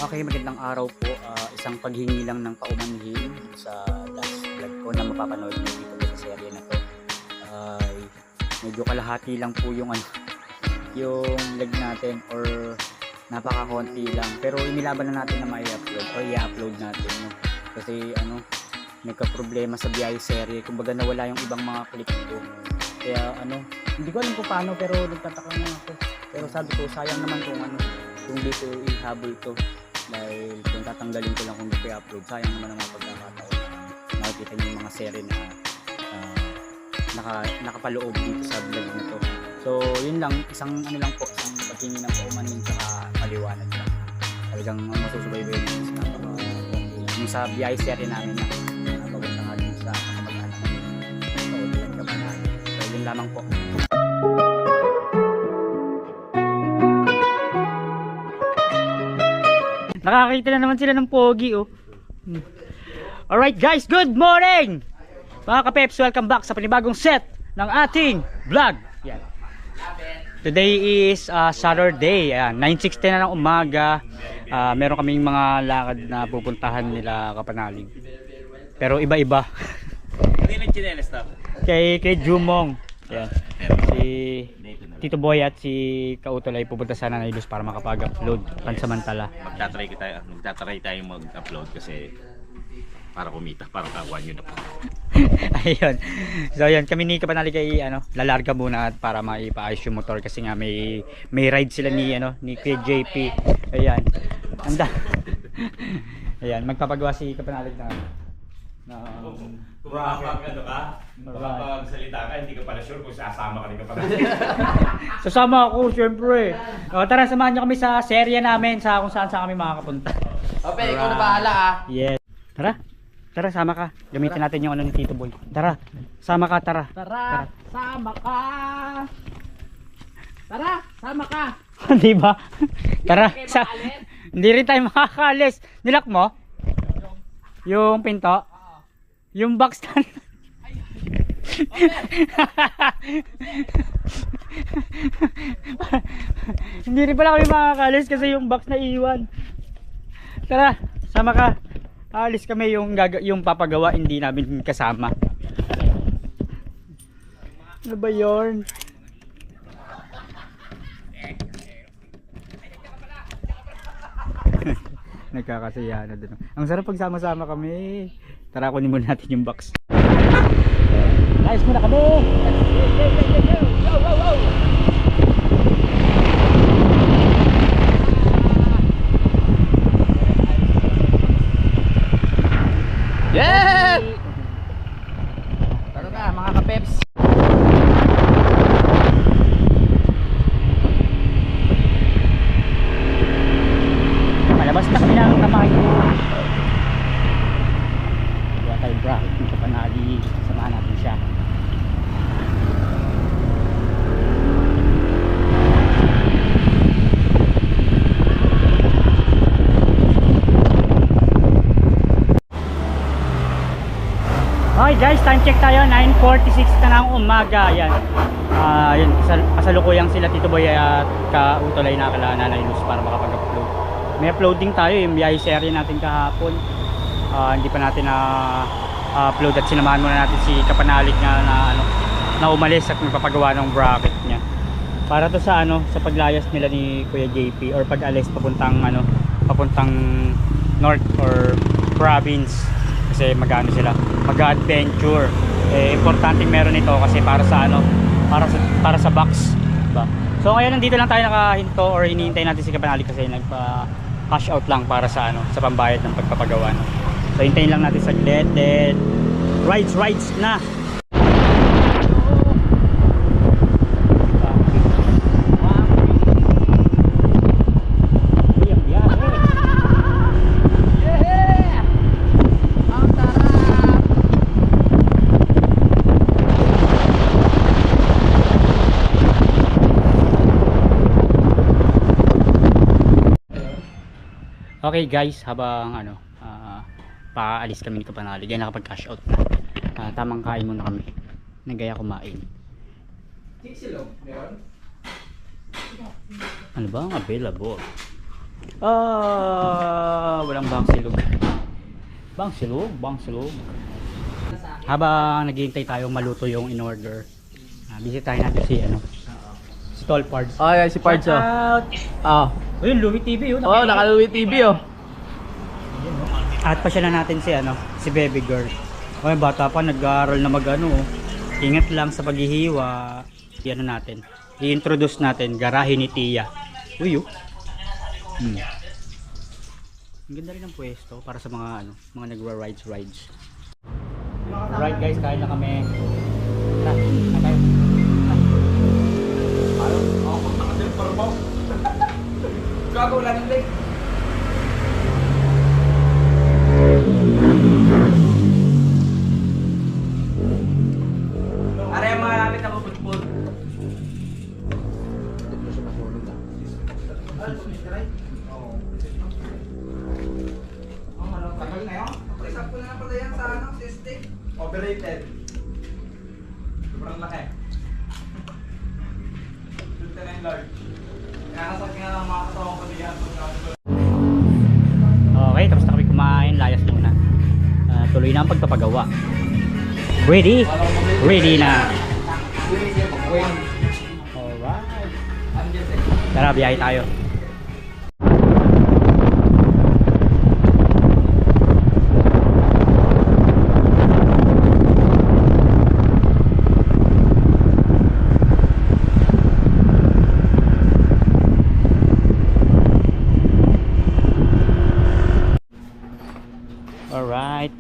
Okay, magandang araw po. Isang paghingi lang ng paumanhin sa last vlog ko na mapapanood niyo dito sa serye na to. Ay medyo kalahati lang po yung yung lag natin, or napakakonti lang. Pero inilaban na natin na mai-upload or i-upload natin, no? Kasi nagka-problema sa biyahe serye. Kumbaga nawala yung ibang mga clip ko. Kaya hindi ko alam kung paano, pero nagtataka na ako. Pero sabi ko, sayang naman kung dito ihabol to. Dahil kung tatanggalin ko lang kung dito i-upload, sayang naman ang mga pagkakataon na nakikita niyo yung mga serye na nakapaloob dito sa vlog na to. So yun lang, isang paghingi ng paumanhin saka paliwanag lang. Talagang masusubaybay yung yung sa biyahe serye namin na papunta nga din sa kamag-anak namin. So yun kapanan. So yun lamang po. Nakakita na naman sila ng pogi, oh. Alright guys, good morning! Mga kapeps, welcome back sa panibagong set ng ating vlog. Yan. Today is Saturday, 9:60 na ng umaga. Meron kaming mga lakad na pupuntahan nila Kapanalig. Pero iba-iba. Hindi nagchinelas na. Kay Jumong. Yan. Si Tito Boy at si Kautol ay pupunta sana ng Ilos para makapag-upload pansamantala. Magtatry tayo mag-upload kasi para kumita, para kawan yun na po. Ayun. So ayun, kami ni Kapanalig ay lalarga muna at para maipaayos yung motor kasi nga may ride sila ni Kuya JP. Ayan. Anda. Ayan, magpapagawa si Kapanalig na Kung makapagsalita ka, hindi ka pala sure kung sasama ka rin ka pala. Sasama ako, syempre. Tara, samahan nyo kami sa serye namin sa kung saan kami makakapunta. Ope, ikaw na bahala Yes. Tara, sama ka. Gamitin natin yung ni Tito Boy. Tara, sama ka, tara. Tara, sama ka. Tara, sama ka. Di ba? Tara. Hindi rin tayo makakaalis. Nilak mo? Yung pinto? Yung box stand? Hindi rin pala kami makakaalis kasi yung box na iwan. Tara, sama ka. Aalis kami, yung papagawa hindi namin kasama. Ano ba yun? Nagkakasaya na din. Ang sarap pag sama-sama kami. Tara, kunin muna natin yung box. Ayos muna kami. Yeah! Tara na mga kapeps. Malabas na kami ng tamahay ko. Kaya tayo bracket ng Kapanalig. Samahan natin siya. Okay guys, time check tayo. 9:46 na ng umaga. Yan. Yan, kasalukuyang sila Tito Boy at Kautol ay nakala Nanay Luz para makapag-upload. May uploading tayo, yung biyahe serye natin kahapon. Hindi pa natin na upload at sinamahan muna natin si Kapanalig na umalis at magpapagawa ng bracket niya. Para to sa sa paglayas nila ni Kuya JP or pag-alis papuntang north or province. Kasi mag-adventure. Importante meron ito kasi para sa box, diba? So ngayon nandito lang tayo nakahinto or hinihintay natin si Kapanalig kasi nagpa-cash out lang para sa pambayad ng pagpapagawa. So hintayin lang natin saglit, then rides na. Okay guys, habang paalis kami ni Kapanalig, ay nakapag-cash out na. Tamang kain muna kami. Nagaya kumain. Silog, meron? Ano ba ang available? Walang bangsilog. Bangsilog. Habang naghihintay tayo maluto yung in-order, bisitahin natin si Tall Pards. Oh, yeah, si Pards, oh. Oh. Ayun, Louie TV, yun. Oh, naka-Louie TV, oh. At pa siya na natin si Baby Girl. Okay, bata pa, nag-aaral na ingat lang sa paghihiwa. Natin, i-introduce natin, garahe ni Tia. Uy, Ang ganda rin ng pwesto para sa mga nagra-rides. Alright guys, kain na kami. Gago lang yung leg. Are yung mga lapit na puputput. Tagal na yun? Sakto na pala yan sa system. Overrated. Sobrang laki. Sulta na yung large. Nakasakit nga lang mga katawang ko diyan. Okay, tapos na kami kumain, layas muna. Tuloy na ang pagpapagawa. Ready na. Alright. Tara, biyahe tayo. Alright.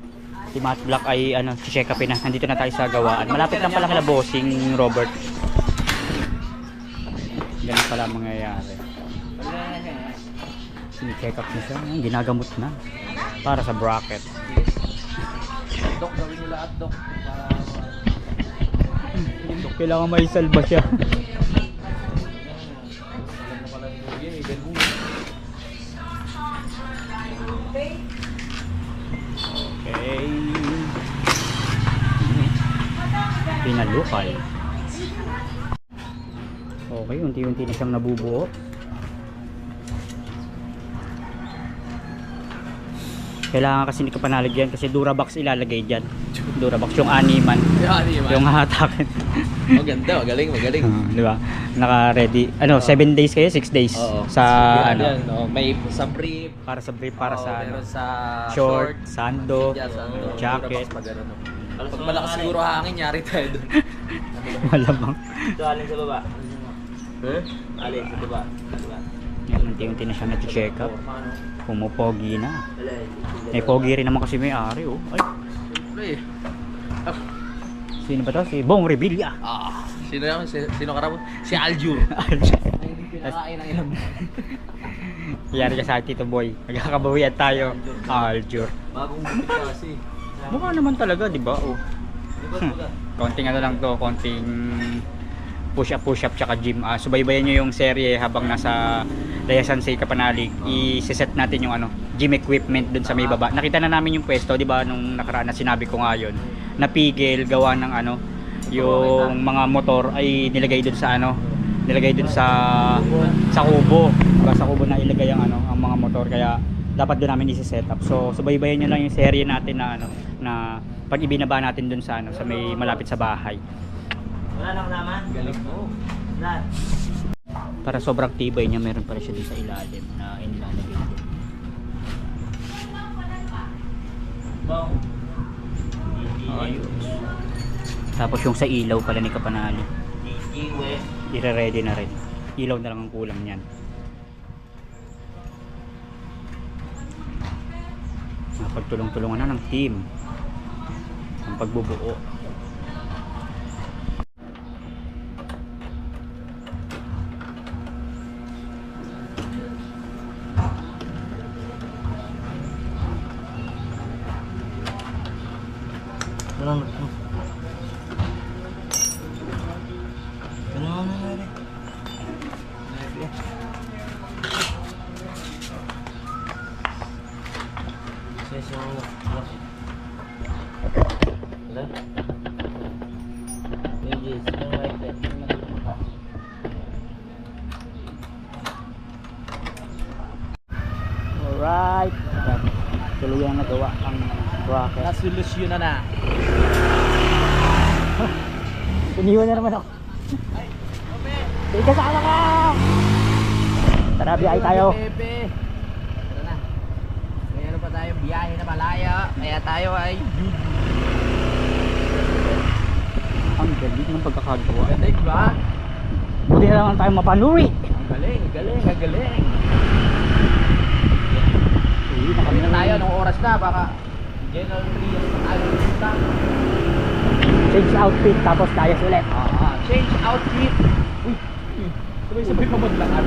Si Matt Black ay check upin na. Nandito na tayo sa gawaan. Malapit lang pala kila bossing Robert. Ganun pala ang mangyayari. Sini-check up na siya. Ginagamot na. Para sa bracket. Dok, gawin nyo lahat, Dok. Kailangan may salba siya. Okay. Pinalukay. Okay, unti-unti na siyang nabubuo. Kailangan kasi hindi ka panaligyan kasi Durabox ilalagay dyan. Durabox yung animan. Yung hatakin. Maganda, magaling. Di ba? Naka-ready. 7 days kayo? 6 days? Oo. Sa may sa brief. Para sa brief, para sa meron sa short, sando, sando, jacket. Pag malakas siguro hangin, yari tayo doon. Malamang. Ito, alin sa baba. Alin sa baba. Yan, unti-unti na siya na-check up. Pumupogi na. May pogi rin naman kasi may-ari, oh. Ay, Siyempre. sino ba to? Si Bong Revilla. Sino yan? Sino karamo? Si Aljur. Hindi pinakain ang ilang. Yari ka sa akin, Tito Boy. Magkakabawian tayo. Aljur. Bagong bukit kasi. Mukha naman talaga, di ba? Oh. Konting lang to, konting push-up tsaka gym. Subaybayan nyo yung serye habang nasa Layasan sa Kapanalig. I-set natin yung gym equipment dun sa may baba. Nakita na namin yung pwesto, di ba, nung nakaraan na sinabi ko nga yun. Napigil, gawa ng yung mga motor ay nilagay dun sa sa kubo. Diba, sa kubo na ilagay ang mga motor, kaya dapat doon namin i-set up. So subaybayan nyo lang yung serye natin na pag ibinaba natin dun sa sa may malapit sa bahay. Wala nang naman. Galing mo. Wala. Para sobrang tibay niya, meron pa rin siya dun sa ilalim na inilalagay din. Ayos. Tapos yung sa ilaw pala ni Kapanali, i-ready na rin. Ilaw na lang ang kulang niyan. Pagtulong-tulungan na ng team ang pagbubuo. Alright. Yan. Tuluyang nagawa ang bracket. Nasolusyon na. Iniwan na naman ako. Sige, kasama ka! Tara, biyahe tayo. Pepe. Tara na. May ano pa tayo, biyahe na malaya. Kaya tayo ay Ang galing ng pagkakagawa. ganda, diba? Buti na lang tayo mapanuri. Ang galing, galing, ang galing. Uwi na kami Kami na tayo, anong oras na? Baka General Trias na tayo punta. Change outfit tapos dayas ulit. Change outfit. Uy, sabay-sabay pa maglakan.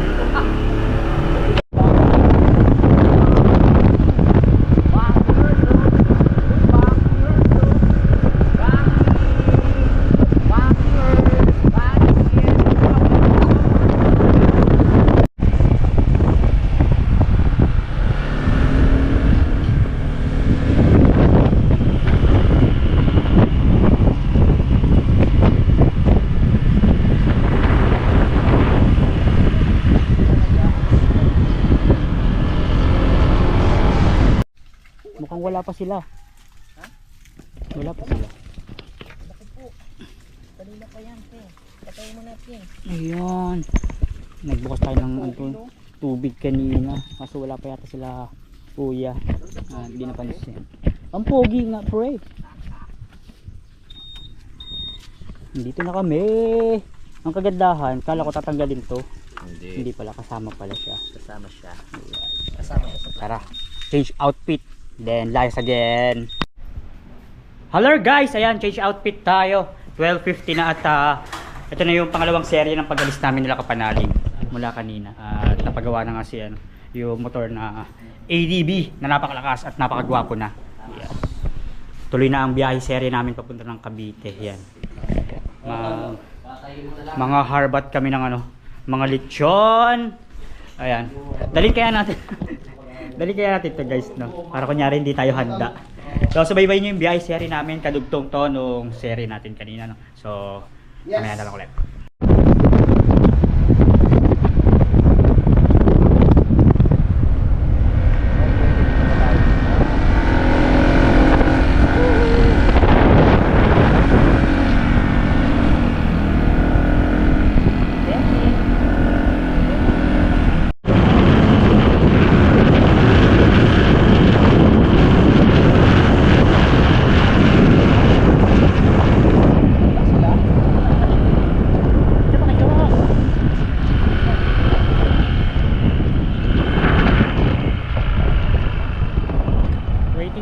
Mukhang wala pa sila. Wala pa sila. Kanina pa yan, te. Patay mo natin. Ayun. Nagbukas tayo ng tubig kanina. Kaso wala pa yata sila kuya. Hindi napansin. Ang pogi nga, pre. Dito na kami. Ang kagandahan, kala ko tatanggalin to. Hindi pala, kasama pala siya. Kasama siya. Kasama siya. Tara, change outfit. Then layas again. Hello guys, ayan, change outfit tayo. 12:50 na at ito na yung pangalawang serye ng pag-alis namin nila Kapanalig mula kanina. At napagawa na nga si yung motor na ADB na napakalakas at napakagwapo na. Yes. Tuloy na ang biyahe serye namin papunta ng Cavite. Yan. Mga harbat kami ng mga lechon. Ayan. Dalhin kaya natin. Dali kaya natin ito guys, no? Para kunyari hindi tayo handa. So subaybay nyo yung biyahe series namin, kadugtong to nung series natin kanina, no? So mamaya na lang ulit.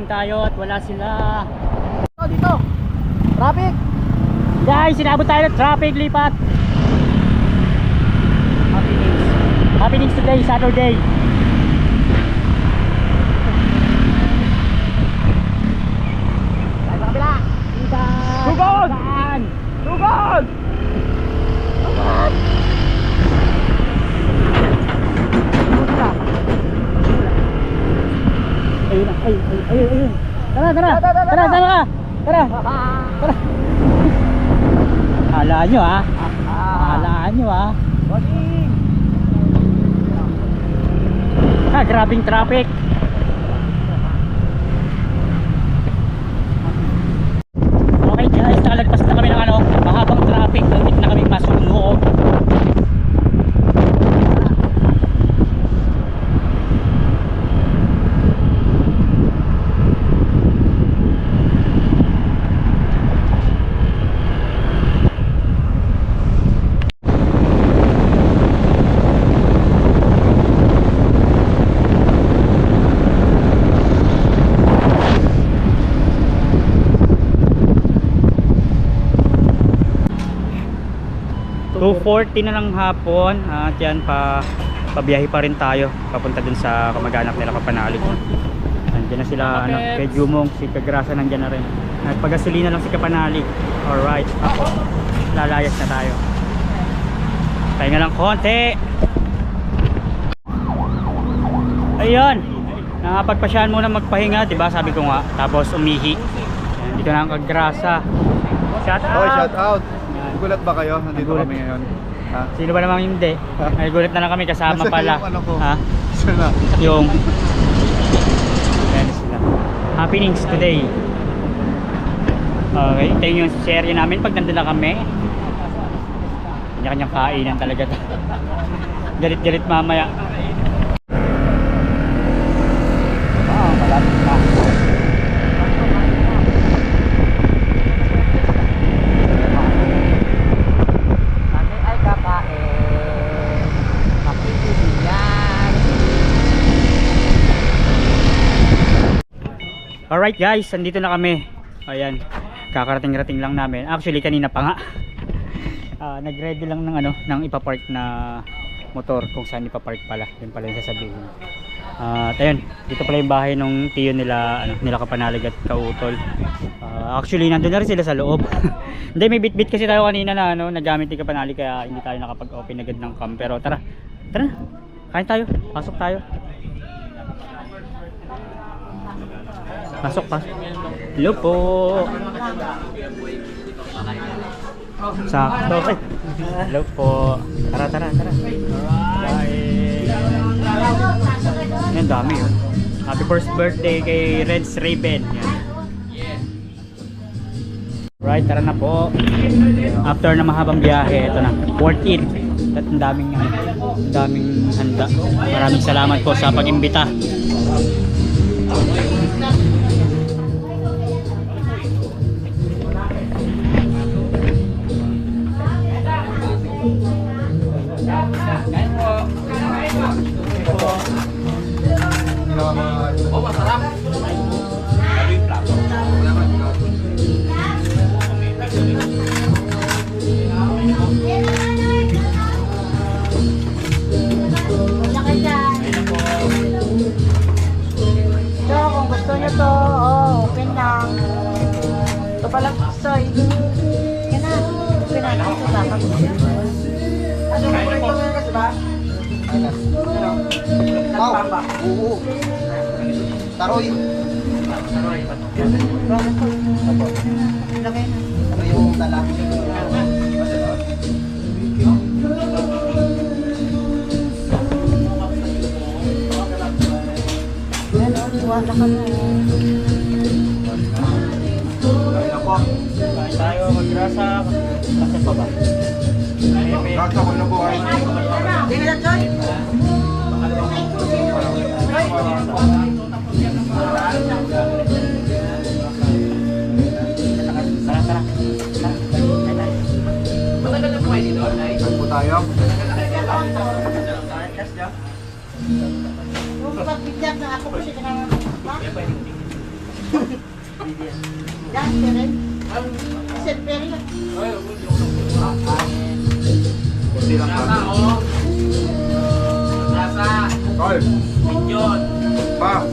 Tayo at wala sila. Dito. Traffic. Guys, sinabot tayo ng traffic, lipat. Happenings today, Saturday. Tayo sa kabila. Tugod! Tugod! Ayun na, ayun. Tara. Halaan nyo ha. Grabing traffic. Okay guys, nakalagpas na kami ng mahabang traffic. Hindi na kami masunod. So 2:40 na ng hapon at yan pabiyahe pa rin tayo papunta dun sa kamag-anak nila Kapanalig. Nandiyan na sila kay Jumong, si Kagrasa nandiyan na rin. At pagasolina lang si Kapanalig. Alright, ako lalayas na tayo. Pahinga lang konti. Ayun, nakapagpasyahan muna magpahinga, diba? Sabi ko nga, tapos umihi. Yan, dito na ang Kagrasa. Shout out! Oh, shout out! Gulat ba kayo? Nandito Nagulat. kami ngayon. Ha? Sino ba namang hindi? Ay gulat na lang kami kasama Nasaan pala. yung ano ko? Ha? Sana. Yung Ayan sila. Happenings today. Okay, ito yung serye namin pag nandun na kami. Kanya-kanyang kainan talaga to. Galit-galit mamaya. Malapit na. Kami ay kakain. Makikibigan. Alright guys, andito na kami. Ayan, kakarating-rating lang namin. Actually kanina pa nga. Nag-ready lang ng ng ipapark na motor kung saan ipapark pala. Yun pala yung sasabihin. At ayun, dito pala yung bahay ng tiyo nila, nila Kapanalig at Kautol. Actually nandun na rin sila sa loob. Hindi, may bit-bit kasi tayo kanina na nagamit ni Kapanalig kaya hindi tayo nakapag-open agad ng cam. Pero tara, tara na, kain tayo, pasok tayo. Pasok. Hello po. Sakto. Hello po. Tara. Bye. Yan, dami yun. Happy first birthday kay Reds Raven. Yan. Right, tara na po. After na mahabang biyahe, ito na. Worth it. At ang daming handa. Maraming salamat po sa pag-imbita. Oh, masarap. Ito, kung gusto nyo to, open lang. Ito pala, soy. Yan na, open na. Ito dapat. Ano mo ito kasi ba? Oo. Taroy. Lagay na. Ano yung dala? Yan o, wala ka na. Kain tayo, magrasa. Kasi pa ba? Rasa ko na po ay. Hindi na Joy. Tara. Matagal na po kayo dito, Nay? Saan po tayo? Yung pagbigyan na ako kasi kanang pa. Yan, pero. Pero yan. Kunti lang Rasa, pa. oh. Rasa. Tol. Yun. Pa.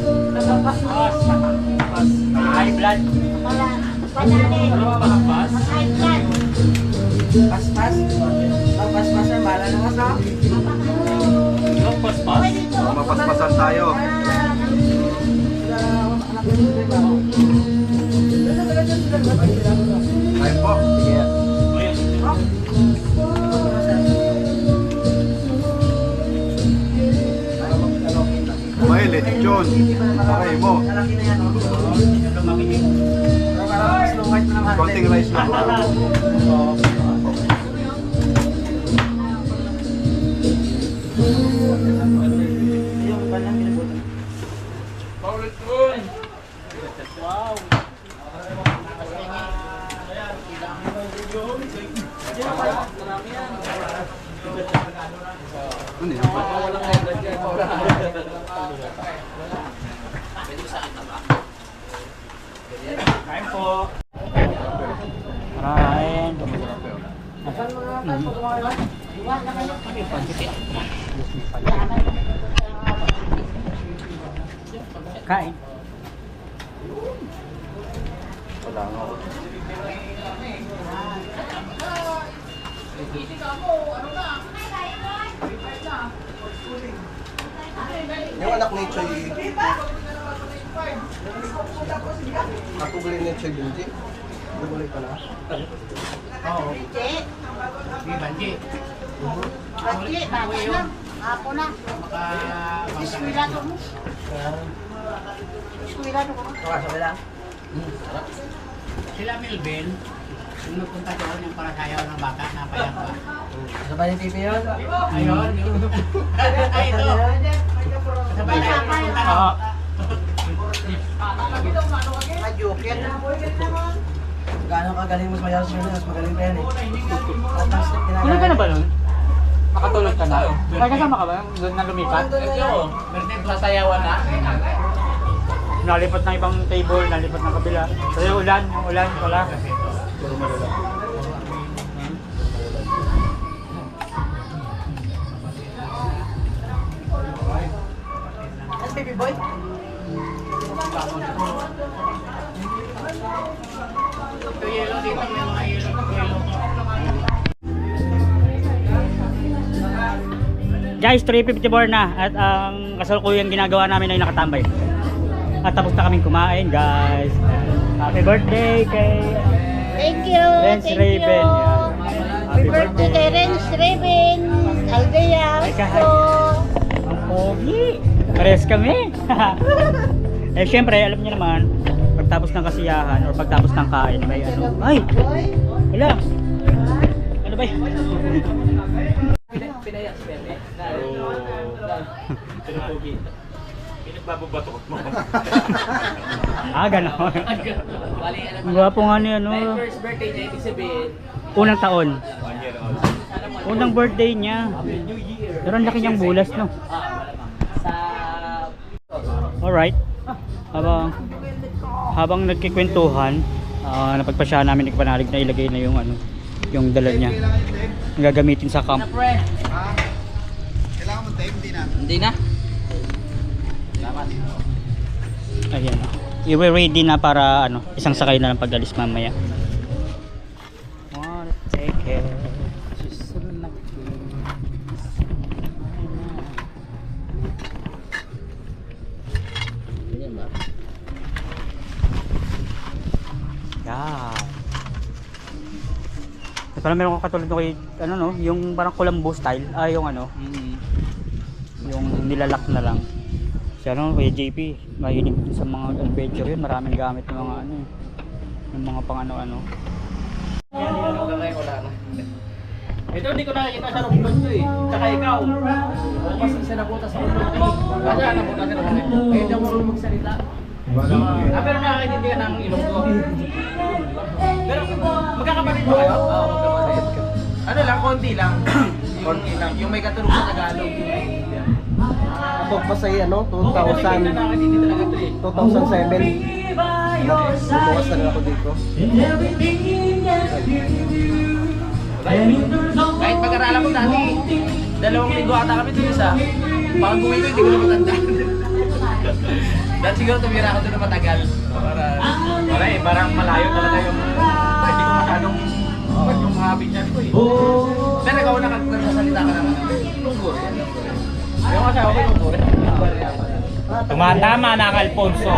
High blood. Wala. Pananin. Paspas. High blood. Paspas. Paspas ang bala na mas, no? Yung paspas. Mapaspasan tayo. Kain po. Sige. Kumain, lechon. Pakay mo. Malaki na yan, no? Lumaki din. Pero parang Snow White na naman. Konting rice lang. Yung kanyang binabutan. Paulit doon! Wow! Ano yan? Walang agad yan. Kain po. Kain. Kain. Wala nga ako. Yung anak ni Choy, katugli ni Choy Benji, bumalik ka na. Hindi. Banji, bago na. Ako na. Bismillah to mo. Sabay lang. Sila Melvin, yung nagpunta doon yung para sayaw ng bata, napayak ba? Sabay ni Pipi yun. Ayun, yung... Ay, ito. Sabay na yung nagpunta. Joker. Gano'ng kagaling mo sa mayaw sa mas magaling pa yan eh. Ano ka na ba nun? Nakatulog ka na? May kasama ka ba? Doon na lumipat? Ito, meron sasayawan na. Nalipat ng ibang table, nalipat ng kabila. So yung ulan wala. Puro malala. Ano Pipi boy? Ito yellow dito, may mga yellow. Guys, 3:54 na at ang kasalukuyang ginagawa namin ay nakatambay. At tapos na kaming kumain, guys. Happy birthday kay Thank you. Renz Thank Raven. you. Yan. Happy birthday kay Renz Raven. Aldea. Ay, kahit. So, Ang pogi. Pares kami. Eh syempre, alam niyo naman, pagtapos ng kasiyahan or pagtapos ng kain, may ano. Ay! Wala! Ano ba yun? Pinayak si Pepe. Pinagbababato mo. Ganon. Bali, alam Ang gwapo nga niya, no? first birthday niya, ibig sabihin, Unang taon. 1 year old. Unang birthday niya. New Year. Pero ang laki niyang bulas, no? Malamang. Sa... Alright. Habang nagkikwentuhan, napagpasya namin ni Kapanalig na ilagay na yung ano, yung dala niya. Ang gagamitin sa camp. Kailangan mo tape, hindi na. Ayan. I-ready na para ano, isang sakay na lang pag-alis mamaya. Wanna take care. Yeah. Parang meron ko katulad nung kay, ano no, yung parang Colombo style, yung ano, yung nilalak na lang. Si ano, kay JP, mahilig sa mga adventure yun, maraming gamit ng mga ano, yung mga pang ano-ano. Wala na. Ito hindi ko nakikita sa rungkot ko eh. Tsaka ikaw. Bukas isa nabutas sa rungkot ko. Kasi nabutas sa rungkot ko. Eh, hindi ako marunong magsalita. Pero nakakintindi ka ng ilong ko. Pero magkakapatid ba kayo? Oo, magkakapatid ka. Ano lang, konti lang. Konti lang. Yung may katulog sa Tagalog. Ako pa sa ano, Nakakintindi talaga ito eh. 2007. Bukas na rin ako dito. Kahit pag-aralan ko dati, 2 linggo ata kami dun sa pag uwi ko, hindi ko na matandaan. Dahil siguro tumira ako doon na matagal. Parang malayo talaga yung hindi ko masyadong yung habit niya ko eh. Pero ikaw nagsasalita ka naman. Lunggur. Yung kasi ako lunggur. Tumatama na ang Alfonso.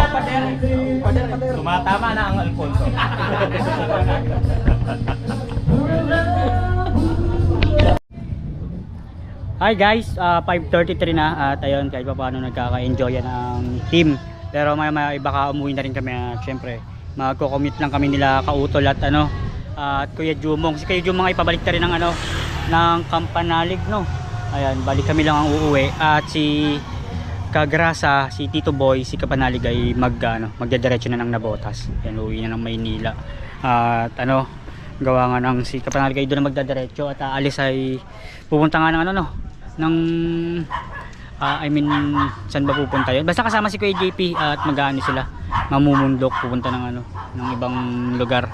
Tumatama na ang Alfonso. Hi guys, 5:33 na at ayun, kahit pa paano nagkaka-enjoy ang team. Pero maya baka umuwi na rin kami at syempre magko-commute lang kami nila Kautol at ano at Kuya Jumong. Si Kuya Jumong ay pabalik na rin ng ano ng Kampanalig, no. Ayan, balik kami lang ang uuwi at si Kagrasa, si Tito Boy, si Kapanalig ay magdediretso na ng Nabotas. Ayan, uuwi na ng Maynila. At ano, gawa nga ng si Kapanalig ay doon na magdediretso at aalis ay pupunta nga ng ano no ng saan ba pupunta yun? Basta kasama si Kuya JP at mag-aano sila, mamumundok, pupunta ng ano ng ibang lugar,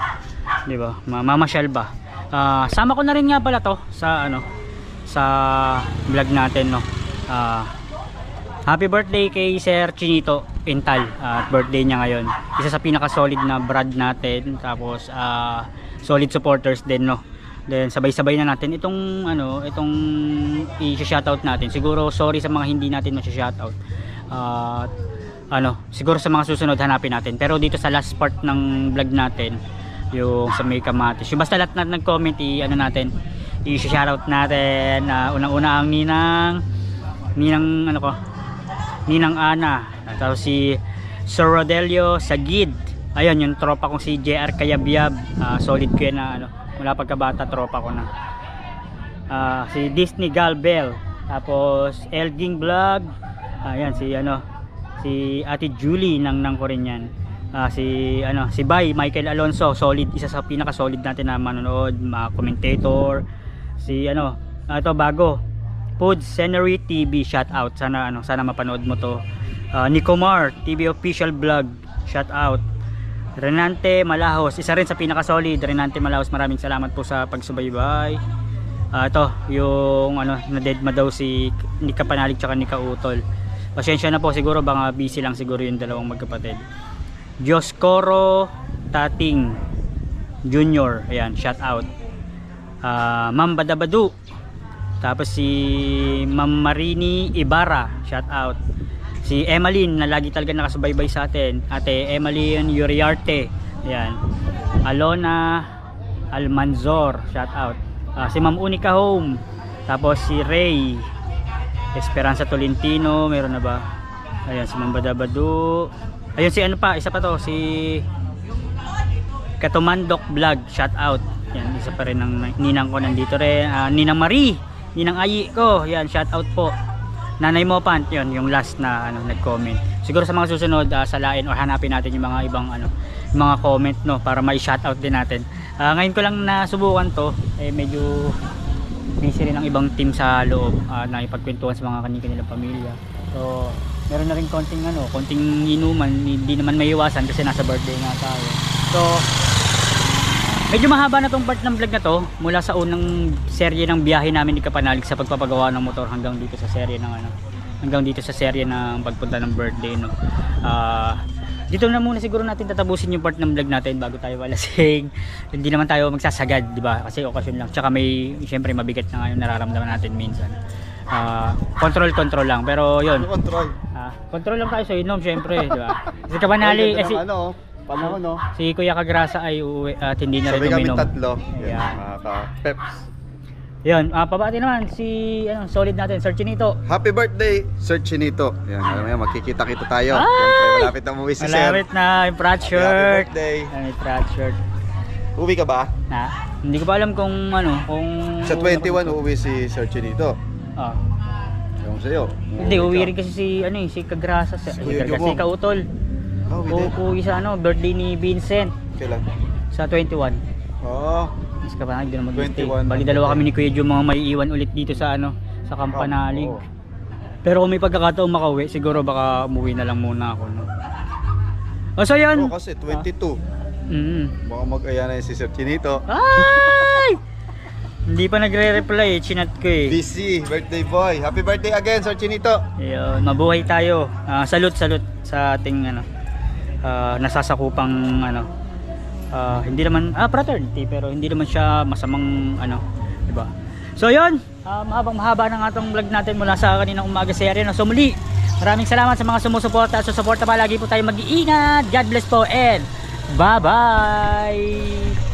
di ba? Mamasyal ba? Sama ko na rin nga pala to sa ano sa vlog natin, no. Happy birthday kay Sir Chinito Intal at birthday niya ngayon. Isa sa pinaka solid na brad natin, tapos solid supporters din, no. Then sabay-sabay na natin itong ano, itong i-shoutout natin. Siguro sorry sa mga hindi natin ma-shoutout. Ano, siguro sa mga susunod hanapin natin. Pero dito sa last part ng vlog natin, yung sa May Kamatis, yung basta lahat na nag-comment ano natin, i-shoutout natin. Unang-una ang Ninang ano ko, Ninang Ana, tapos si Sir Rodelio Sagid. Ayun, yung tropa kong si JR Kayabyab. Solid ko yan na ano, mula pagkabata tropa ko na. Si Disney Galbel. Tapos Elging Vlog. Ayan si Ate Julie nang ko rin yan. Si Bay Michael Alonso, solid, isa sa pinaka solid natin na manonood, mga commentator. Ito bago, Food Scenery TV, shout out, sana mapanood mo to. Nicomar TV official vlog, shout out. Renante Malahos, isa rin sa pinaka solid. Renante Malahos, maraming salamat po sa pagsubaybay. Ito yung na-deadma daw si Nika Panalig tsaka Nika Utol. Pasensya na po, siguro baka busy lang siguro yung dalawang magkapatid. Dioscoro Tating Junior, ayan, shout out. Ma'am Badabadu, tapos si Ma'am Marini Ibarra, shout out. Si Emmeline na lagi talaga nakasubaybay sa atin, Ate Emmeline Uriarte, ayan. Alona Almanzor, shout out. Si Ma'am Unica Home, tapos si Ray Esperanza Tolentino, meron na ba? Ayan, si Ma'am Badabadu. Ayun, si isa pa to, si Katumandok Vlog, shout out. Yan, isa pa rin ng ninang ko nandito rin. Ninang Marie, ninang Ayi ko, yan, shout out po. Nanay Mopant, yun, yung last na nag-comment. Siguro sa mga susunod, salain o hanapin natin yung mga ibang mga comment, no, para may shout out din natin. Ngayon ko lang nasubukan to, medyo busy rin ang ibang team sa loob na ipagkwentuhan sa mga kanilang pamilya. So, meron na rin konting inuman, hindi naman maiiwasan kasi nasa birthday nga tayo. So, medyo mahaba na tong part ng vlog na to, mula sa unang serye ng biyahe namin ni Kapanalig sa pagpapagawa ng motor hanggang dito sa serye ng pagpunta ng birthday, no. Dito na muna siguro natin tatapusin yung part ng vlog natin bago tayo walasing. Hindi naman tayo magsasagad, di ba? Kasi okasyon lang. Tsaka siyempre mabigat na nga yung nararamdaman natin minsan. Control lang, pero yun. Control lang tayo sa inom, syempre, di ba? Kasi Kapanali, panahon, no? Si Kuya Kagrasa ay uuwi at hindi na rin uminom. Sabi kami tatlo. Yan. Peps. Yun, pabati naman si solid natin, Sir Chinito. Happy birthday, Sir Chinito. Yan, magkikita-kita tayo. Siyempre, malapit na umuwi si Sir. Malapit na, yung frat shirt. Happy birthday. Yung frat shirt. Uwi ka ba? Hindi ko pa alam kung Sa 21 uuwi si Sir Chinito. Yung sa'yo. Hindi, uwi rin kasi si Kagrasa, si Kautol. Uwi sa birthday ni Vincent. Kailan? Sa 21. Mas Kapanali, doon mag-stay. Bali dalawa kami ni Kuya Jun mga may iwan ulit dito sa sa Kampanalig. Pero kung may pagkakataon makauwi, siguro baka umuwi na lang muna ako, no. So yun. Kasi 22. Baka mag-aya na si Sir Chinito. Ay! Hindi pa nagre-reply, chinat ko eh. Busy, birthday boy. Happy birthday again, Sir Chinito. Ayun, mabuhay tayo. Salute sa ating nasasakupang hindi naman fraternity, pero hindi naman siya masamang diba? So yun, mahaba na nga itong vlog natin mula sa kaninang umaga serye. So muli, maraming salamat sa mga sumusuporta. So suporta pa, lagi po tayo mag-iingat. God bless po and bye bye.